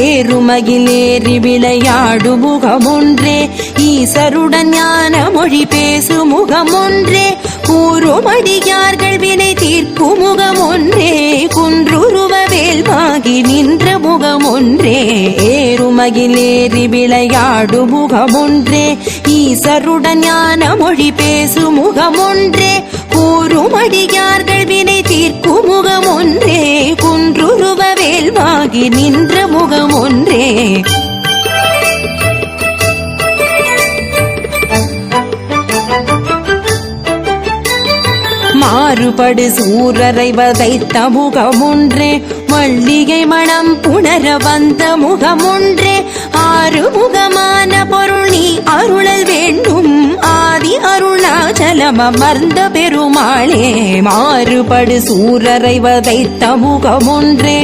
ஏறுமகிலேறி விளையாடு முகமொன்றே ஈசருடன் ஞான மொழி பேசு முகமொன்றே கூறுமடியார்கள் வினை தீர்க்கும் முகமொன்றே குன்றுருவ வேல்வாகி நின்ற முகமொன்றே ஏறுமகிலேறி விளையாடு முகமொன்றே ஈசருடன் ஞான மொழி பேசு முகமொன்றே கூறுமடியார்கள் வினை தீர்க்கும் முகமொன்றே குன்றுருவ வேல்வாகி நின்ற முகமொன்றே மாறுபடு சூரரை வதைத்த முகமொன்றே மல்லிகை மணம் புணர வந்த முகமொன்றே ஆறுமுகமான பொருள் நீ அருளல் வேண்டும் ஆதி அருணாச்சலம் அமர்ந்த பெருமாளே மாறுபடு சூரரை வதைத்த முகமொன்றே